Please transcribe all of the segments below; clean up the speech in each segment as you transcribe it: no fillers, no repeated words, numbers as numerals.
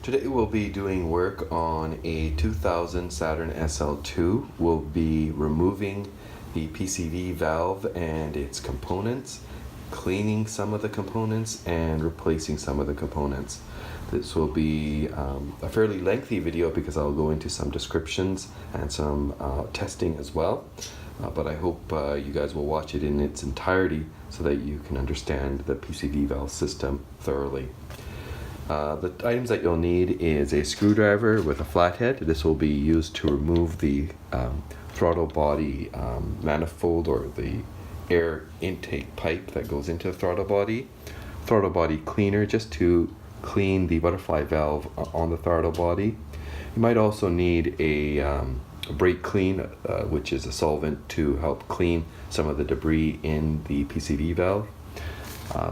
Today we'll be doing work on a 2000 Saturn SL2. We'll be removing the PCV valve and its components, cleaning some of the components, and replacing some of the components. This will be a fairly lengthy video because I'll go into some descriptions and some testing as well. But I hope you guys will watch it in its entirety so that you can understand the PCV valve system thoroughly. The items that you'll need is a screwdriver with a flathead. This will be used to remove the throttle body manifold or the air intake pipe that goes into the throttle body cleaner just to clean the butterfly valve on the throttle body. You might also need a BrakeKleen, which is a solvent to help clean some of the debris in the PCV valve.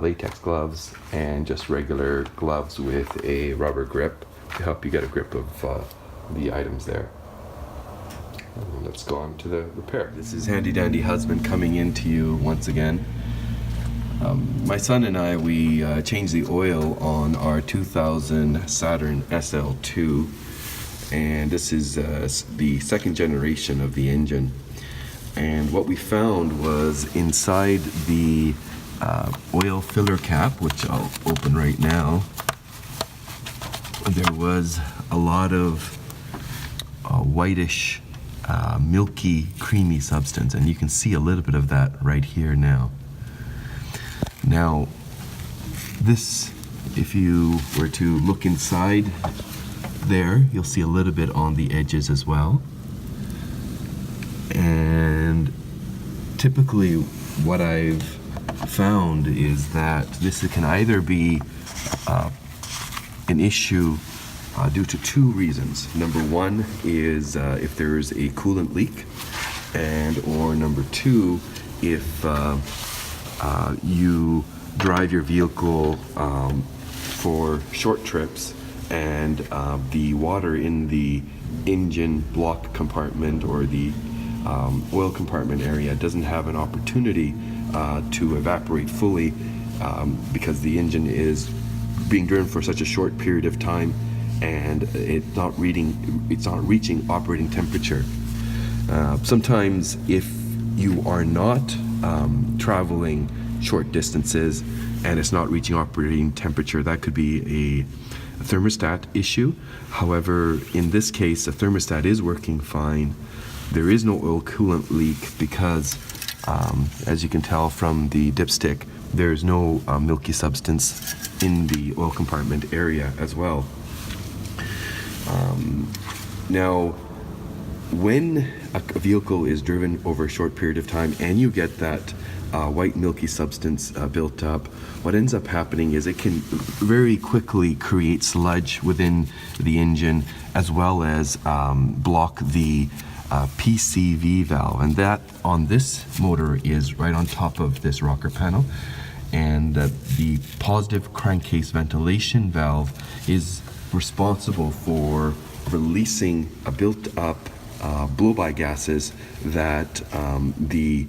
Latex gloves, and just regular gloves with a rubber grip to help you get a grip of the items there. Let's go on to the repair. This is Handy Dandy Husband coming in to you once again. My son and I, we changed the oil on our 2000 Saturn SL2, and this is the second generation of the engine. And what we found was inside the oil filler cap, which I'll open right now, there was a lot of whitish, milky, creamy substance, and you can see a little bit of that right here now. Now, this, if you were to look inside there, you'll see a little bit on the edges as well. And typically what I've found is that this can either be an issue due to two reasons. Number one is if there's a coolant leak, and or number two, if you drive your vehicle for short trips and the water in the engine block compartment or the oil compartment area doesn't have an opportunity to evaporate fully because the engine is being driven for such a short period of time and it's not reaching operating temperature. Sometimes if you are not traveling short distances and it's not reaching operating temperature, that could be a thermostat issue. However, in this case, the thermostat is working fine. There is no oil coolant leak because as you can tell from the dipstick, there's no milky substance in the oil compartment area as well. Now, when a vehicle is driven over a short period of time and you get that white milky substance built up, what ends up happening is it can very quickly create sludge within the engine as well as block the PCV valve, and that on this motor is right on top of this rocker panel, and the positive crankcase ventilation valve is responsible for releasing a built-up blow-by gases that the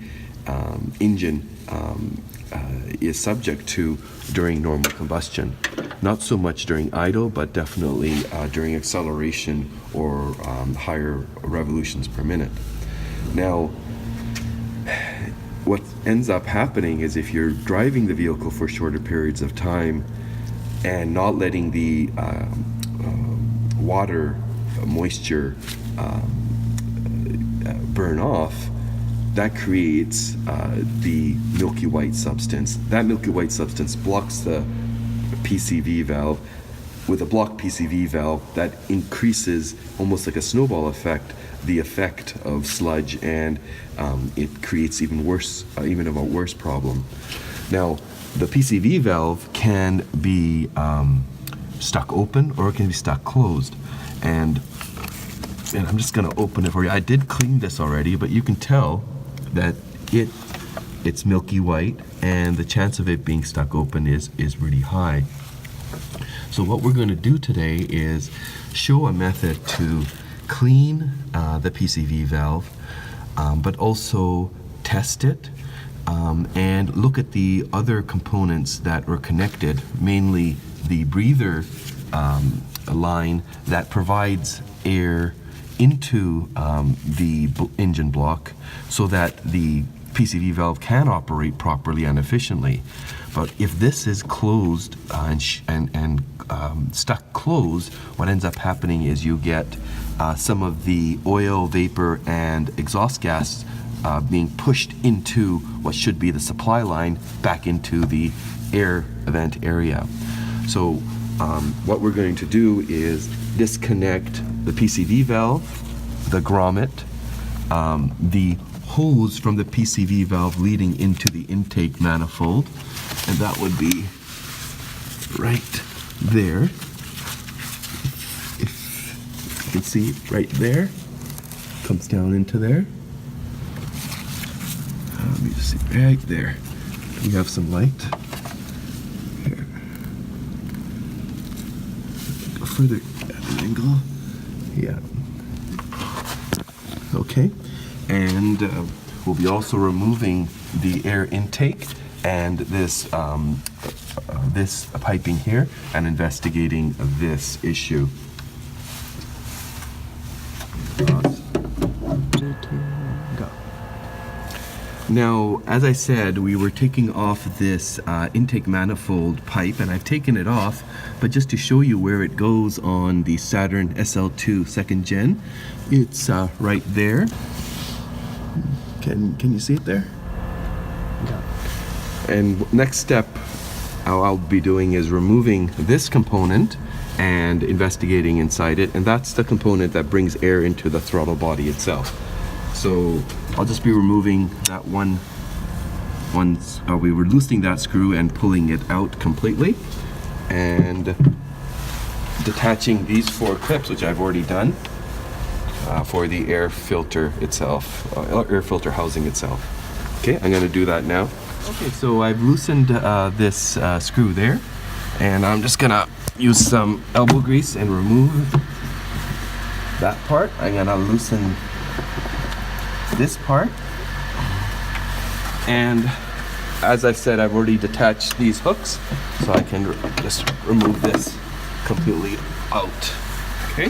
engine is subject to during normal combustion. Not so much during idle, but definitely during acceleration or higher revolutions per minute. Now, what ends up happening is if you're driving the vehicle for shorter periods of time and not letting the water moisture burn off, that creates the milky white substance. That milky white substance blocks the PCV valve. With a blocked PCV valve, that increases, almost like a snowball effect, the effect of sludge, and it creates even a worse problem. Now, the PCV valve can be stuck open or it can be stuck closed. And I'm just going to open it for you. I did clean this already, but you can tell that it's milky white, and the chance of it being stuck open is really high. So what we're going to do today is show a method to clean the PCV valve, but also test it and look at the other components that were connected, mainly the breather line that provides air into the engine block so that the PCV valve can operate properly and efficiently. But if this is closed and stuck closed, what ends up happening is you get some of the oil, vapor, and exhaust gas being pushed into what should be the supply line back into the air vent area. So what we're going to do is disconnect the PCV valve, the grommet, the hose from the PCV valve leading into the intake manifold, and that would be right there. If you can see it right there, comes down into there. Let me just see, right there. We have some light. Here. Go further at an angle. Yeah. Okay. And we'll be also removing the air intake and this this piping here and investigating this issue. Now, as I said, we were taking off this intake manifold pipe, and I've taken it off, but just to show you where it goes on the Saturn SL2 2nd Gen, it's right there. Can you see it there? Yeah. And next step I'll be doing is removing this component and investigating inside it, and that's the component that brings air into the throttle body itself. So I'll just be removing that we were loosening that screw and pulling it out completely, and detaching these 4 clips, which I've already done, for the air filter itself, air filter housing itself. Okay, I'm going to do that now. Okay, so I've loosened this screw there, and I'm just going to use some elbow grease and remove that part. I'm going to loosen this part, and as I said, I've already detached these hooks, so I can just remove this completely out. Okay.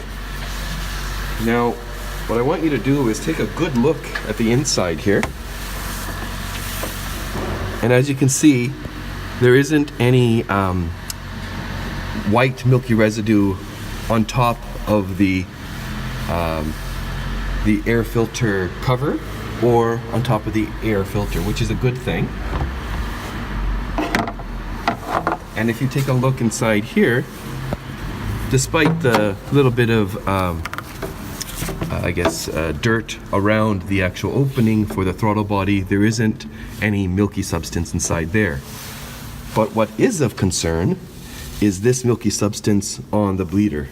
Now, what I want you to do is take a good look at the inside here. And as you can see, there isn't any white milky residue on top of the air filter cover or on top of the air filter, which is a good thing. And if you take a look inside here, despite the little bit of dirt around the actual opening for the throttle body, there isn't any milky substance inside there. But what is of concern is this milky substance on the bleeder.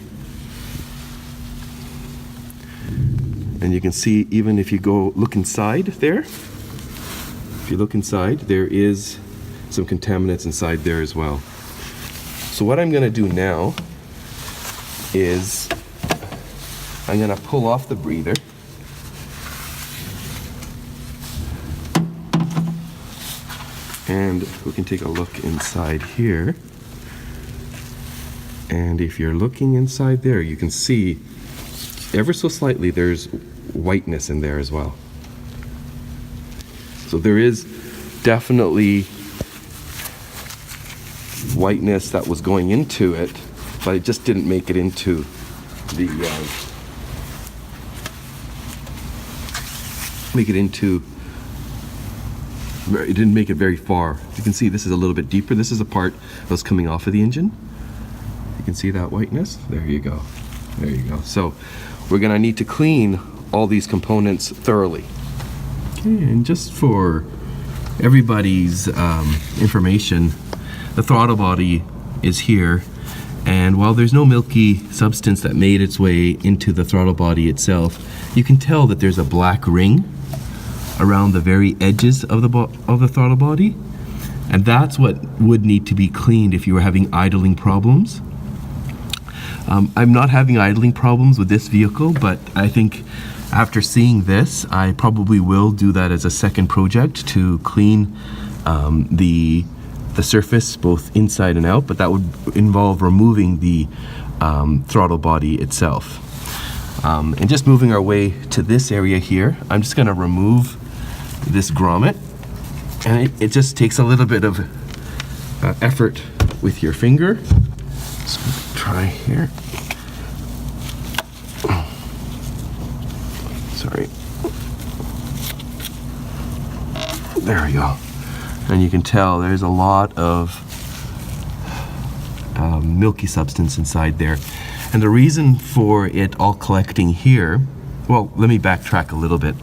And you can see, even if you go look inside there, if you look inside, there is some contaminants inside there as well. So what I'm going to do now is I'm going to pull off the breather. And we can take a look inside here. And if you're looking inside there, you can see ever so slightly there's whiteness in there as well. So there is definitely whiteness that was going into it, but it just didn't make it into the it didn't make it very far. You can see this is a little bit deeper. This is a part that was coming off of the engine. You can see that whiteness. There you go. There you go. So we're going to need to clean all these components thoroughly. Okay, and just for everybody's information, the throttle body is here, and while there's no milky substance that made its way into the throttle body itself, you can tell that there's a black ring around the very edges of the throttle body, and that's what would need to be cleaned if you were having idling problems. I'm not having idling problems with this vehicle, but I think after seeing this, I probably will do that as a second project to clean the the surface both inside and out, but that would involve removing the throttle body itself. And just moving our way to this area here, I'm just going to remove this grommet, and it just takes a little bit of effort with your finger. So try here. Sorry. There we go. And you can tell there's a lot of milky substance inside there. And the reason for it all collecting here, well, let me backtrack a little bit.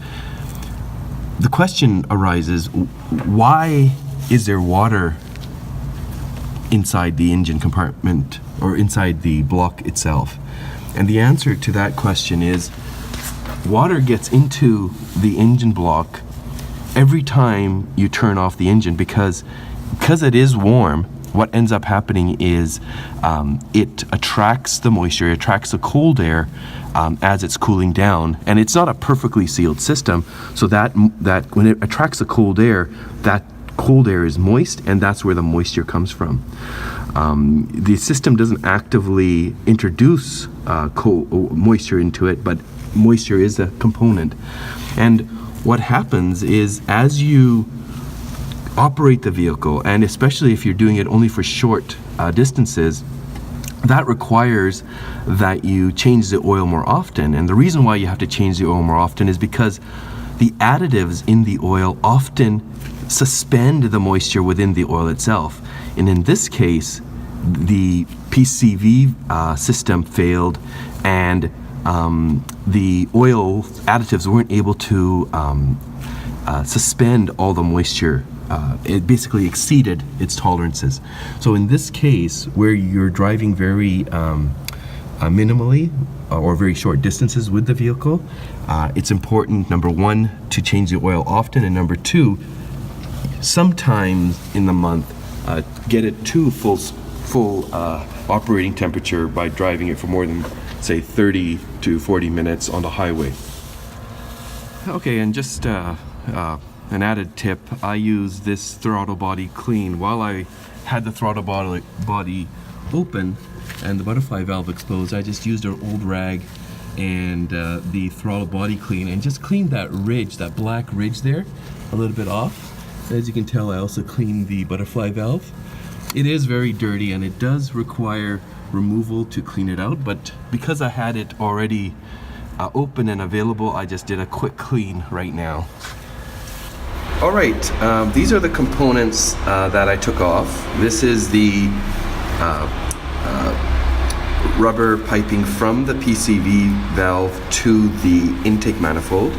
The question arises, why is there water inside the engine compartment or inside the block itself? And the answer to that question is water gets into the engine block every time you turn off the engine because it is warm. What ends up happening is it attracts the moisture, it attracts the cold air as it's cooling down, and it's not a perfectly sealed system, so that when it attracts the cold air, that cold air is moist, and that's where the moisture comes from. The system doesn't actively introduce moisture into it, but moisture is a component. And what happens is as you operate the vehicle, and especially if you're doing it only for short distances, that requires that you change the oil more often. And the reason why you have to change the oil more often is because the additives in the oil often suspend the moisture within the oil itself. And in this case, the PCV system failed, and the oil additives weren't able to suspend all the moisture. It basically exceeded its tolerances. So in this case, where you're driving very minimally or very short distances with the vehicle, it's important, number one, to change the oil often, and number two, sometimes in the month, get it to full operating temperature by driving it for more than, say, 30 to 40 minutes on the highway. Okay, and just an added tip, I use this throttle body clean. While I had the throttle body open and the butterfly valve exposed, I just used an old rag and the throttle body clean and just cleaned that ridge, that black ridge there, a little bit off. As you can tell, I also cleaned the butterfly valve. It is very dirty and it does require removal to clean it out, but because I had it already open and available, I just did a quick clean right now. All right, these are the components that I took off. This is the rubber piping from the PCV valve to the intake manifold.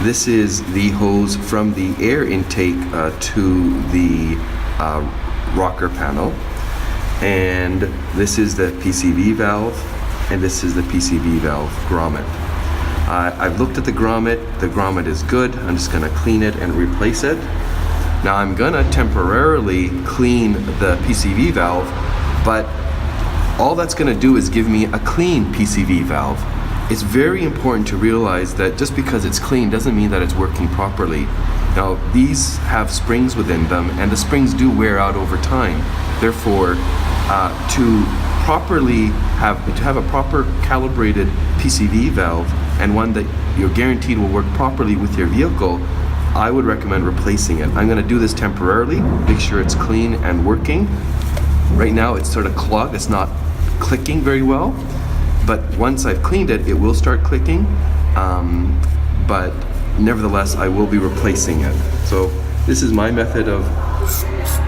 This is the hose from the air intake to the rocker panel. And this is the PCV valve, and this is the PCV valve grommet. I've looked at the grommet is good. I'm just gonna clean it and replace it. Now I'm gonna temporarily clean the PCV valve, but all that's gonna do is give me a clean PCV valve. It's very important to realize that just because it's clean doesn't mean that it's working properly. Now these have springs within them, and the springs do wear out over time. Therefore, to have a proper calibrated PCV valve and one that you're guaranteed will work properly with your vehicle, I would recommend replacing it. I'm going to do this temporarily, make sure it's clean and working. Right now it's sort of clogged, it's not clicking very well, but once I've cleaned it, it will start clicking, but nevertheless I will be replacing it. So this is my method of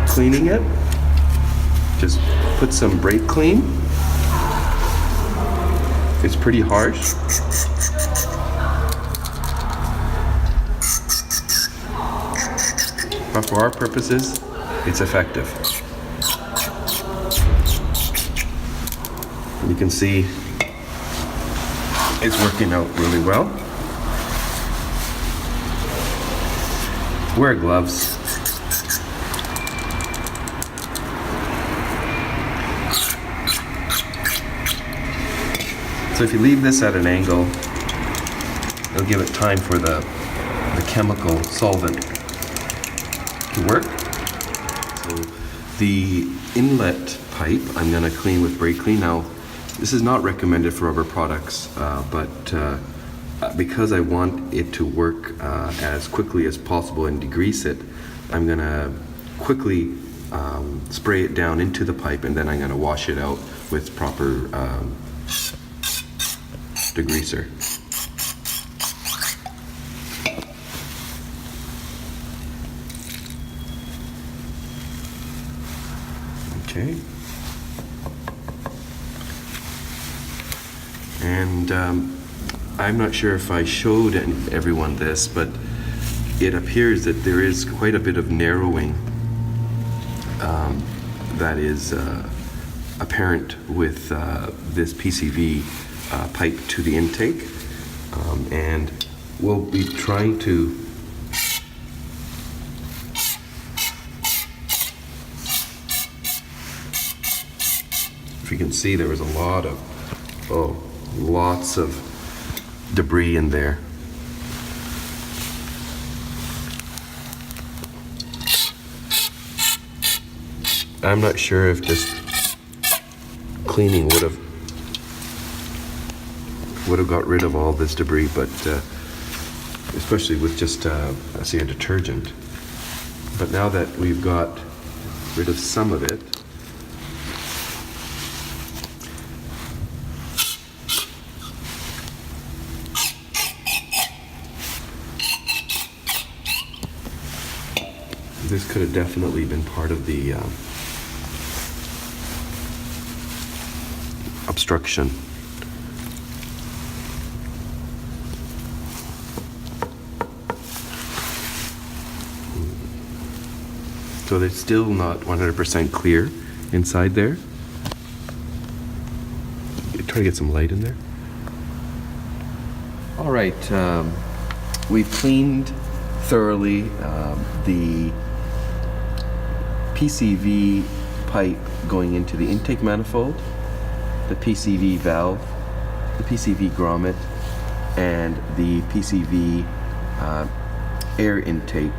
cleaning it. Just put some BrakeKleen. It's pretty harsh. But for our purposes, it's effective. And you can see it's working out really well. Wear gloves. So if you leave this at an angle, it'll give it time for the chemical solvent to work. So The inlet pipe I'm going to clean with BrakeKleen. Now, this is not recommended for rubber products, but because I want it to work as quickly as possible and degrease it, I'm going to quickly spray it down into the pipe, and then I'm going to wash it out with proper degreaser. Okay. And I'm not sure if I showed everyone this, but it appears that there is quite a bit of narrowing that is apparent with this PCV pipe to the intake, and we'll be trying to if you can see, there was a lot of lots of debris in there. I'm not sure if just cleaning would have got rid of all this debris, but especially with just say a detergent. But now that we've got rid of some of it, this could have definitely been part of the obstruction. So it's still not 100% clear inside there. Try to get some light in there. All right, we've cleaned thoroughly the PCV pipe going into the intake manifold, the PCV valve, the PCV grommet, and the PCV air intake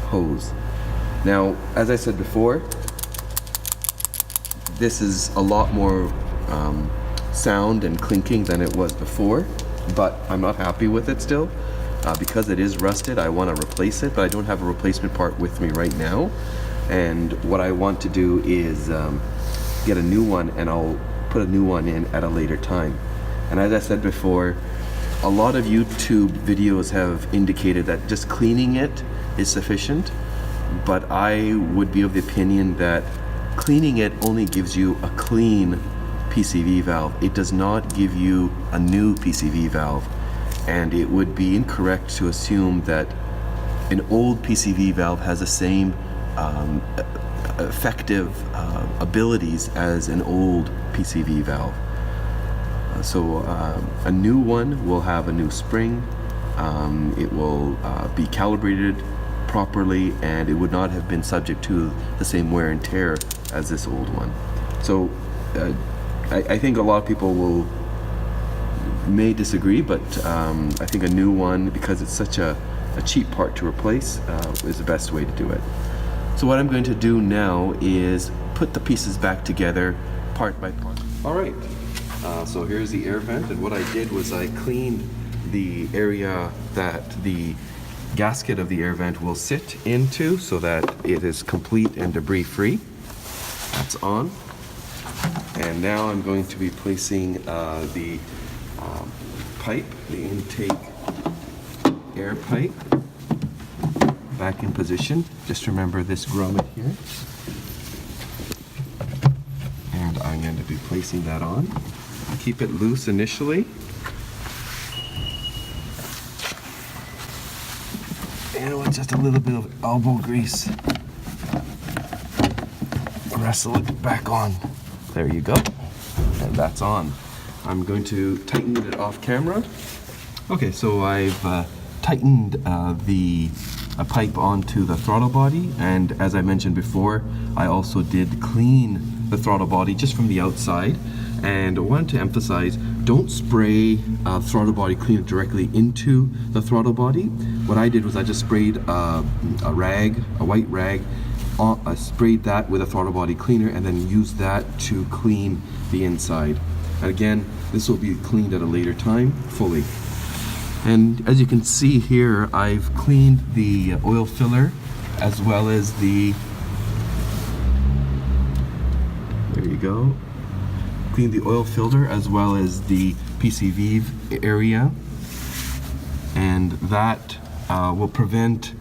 hose. Now, as I said before, this is a lot more sound and clinking than it was before, but I'm not happy with it still. Because it is rusted, I want to replace it, but I don't have a replacement part with me right now. And what I want to do is get a new one, and I'll put a new one in at a later time. And as I said before, a lot of YouTube videos have indicated that just cleaning it is sufficient, but I would be of the opinion that cleaning it only gives you a clean PCV valve. It does not give you a new PCV valve. And it would be incorrect to assume that an old PCV valve has the same effective abilities as an old PCV valve. So a new one will have a new spring, it will be calibrated properly, and it would not have been subject to the same wear and tear as this old one. So I think a lot of people may disagree, but I think a new one, because it's such a cheap part to replace, is the best way to do it. So what I'm going to do now is put the pieces back together part by part. All right, so here's the air vent, and what I did was I cleaned the area that the gasket of the air vent will sit into so that it is complete and debris free. That's on. And now I'm going to be placing the pipe, the intake air pipe, back in position. Just remember this grommet here. And I'm going to be placing that on. Keep it loose initially. And with just a little bit of elbow grease, wrestle it back on. There you go. And that's on. I'm going to tighten it off camera. Okay, so I've tightened the pipe onto the throttle body, and as I mentioned before, I also did clean the throttle body just from the outside. And I wanted to emphasize, don't spray throttle body cleaner directly into the throttle body. What I did was I just sprayed a rag, a white rag, sprayed that with a throttle body cleaner and then used that to clean the inside. And again, this will be cleaned at a later time fully. And as you can see here, I've cleaned the oil filler as well as the, there you go, cleaned the oil filter as well as the PCV area, and that will prevent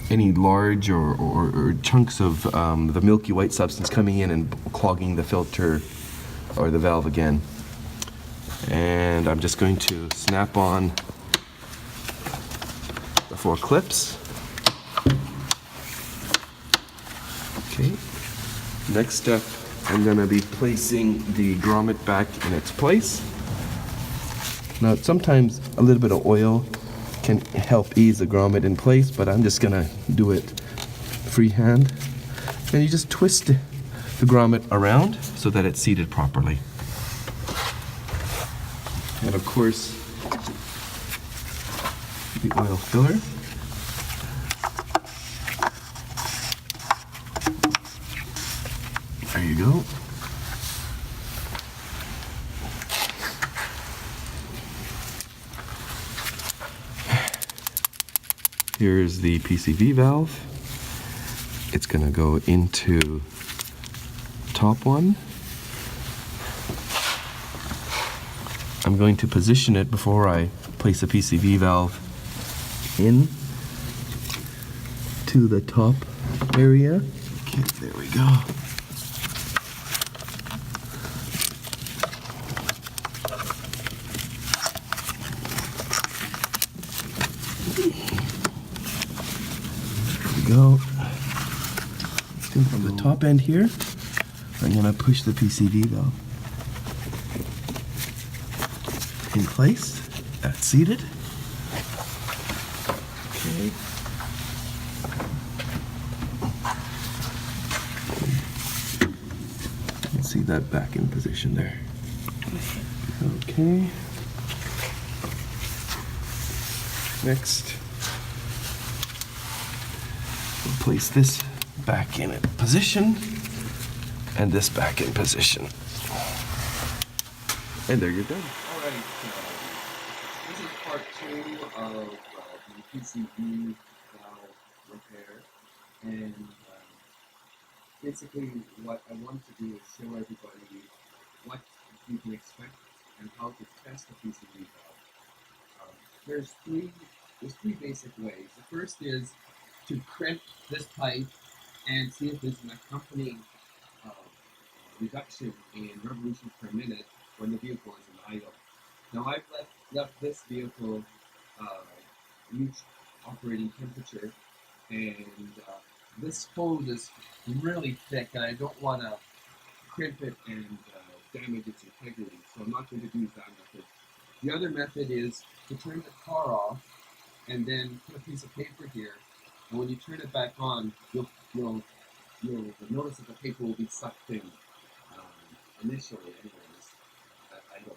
any large or chunks of the milky white substance coming in and clogging the filter or the valve again. And I'm just going to snap on the 4 clips. Okay, next step, I'm going to be placing the grommet back in its place. Now sometimes a little bit of oil can help ease the grommet in place, but I'm just going to do it freehand. And you just twist the grommet around so that it's seated properly. And of course, the oil filler. There you go. Here's the PCV valve. It's going to go into the top one. I'm going to position it before I place the PCV valve in to the top area. Okay, there we go. Go. From the top end here, I'm going to push the PCV valve in place. That's seated. Okay. Let's see that back in position there. Okay. Next, we'll place this back in position and this back in position. And there you're done. Alright, this is part 2 of the PCV valve repair, and basically what I want to do is show everybody what you can expect and how to test a PCV valve. There's three basic ways. The first is to crimp this pipe and see if there's an accompanying reduction in revolutions per minute when the vehicle is in idle. Now I've left this vehicle reach operating temperature, and this hose is really thick and I don't want to crimp it and damage its integrity, so I'm not going to use that method. The other method is to turn the car off and then put a piece of paper here, and when you turn it back on, you'll notice that the paper will be sucked in initially anyways, at idle.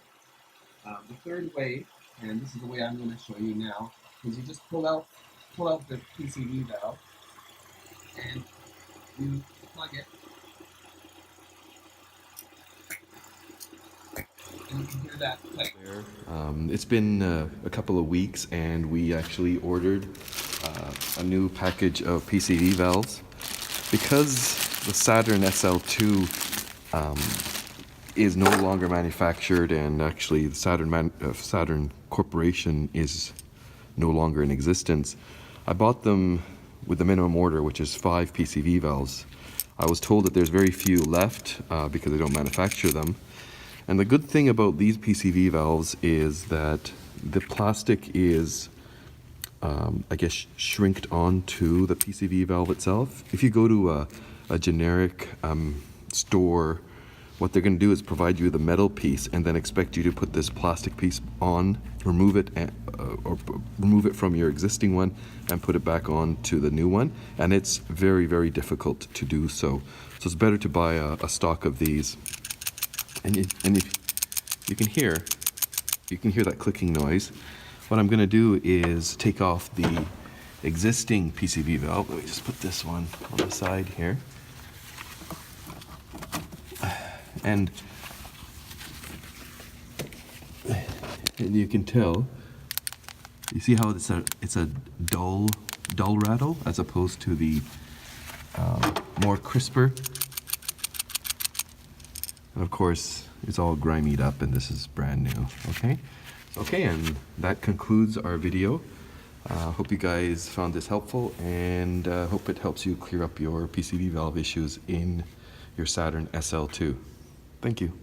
The third way, and this is the way I'm going to show you now, is you just pull out the PCV valve and you plug it, and you can hear that click. It's been a couple of weeks, and we actually ordered a new package of PCV valves. Because the Saturn SL2 is no longer manufactured, and actually the Saturn Corporation is no longer in existence, I bought them with the minimum order, which is 5 PCV valves. I was told that there's very few left because they don't manufacture them. And the good thing about these PCV valves is that the plastic is, I guess, shrinked onto the PCV valve itself. If you go to a generic store, what they're going to do is provide you with a metal piece and then expect you to put this plastic piece on, remove it from your existing one and put it back on to the new one. And it's very, very difficult to do so. So it's better to buy a stock of these. And if you can hear that clicking noise. What I'm going to do is take off the existing PCV valve. Let me just put this one on the side here. And you can tell, you see how it's a dull rattle as opposed to the more crisper. And of course, it's all grimied up, and this is brand new. Okay, and that concludes our video. Hope you guys found this helpful, and hope it helps you clear up your PCV valve issues in your Saturn SL2. Thank you.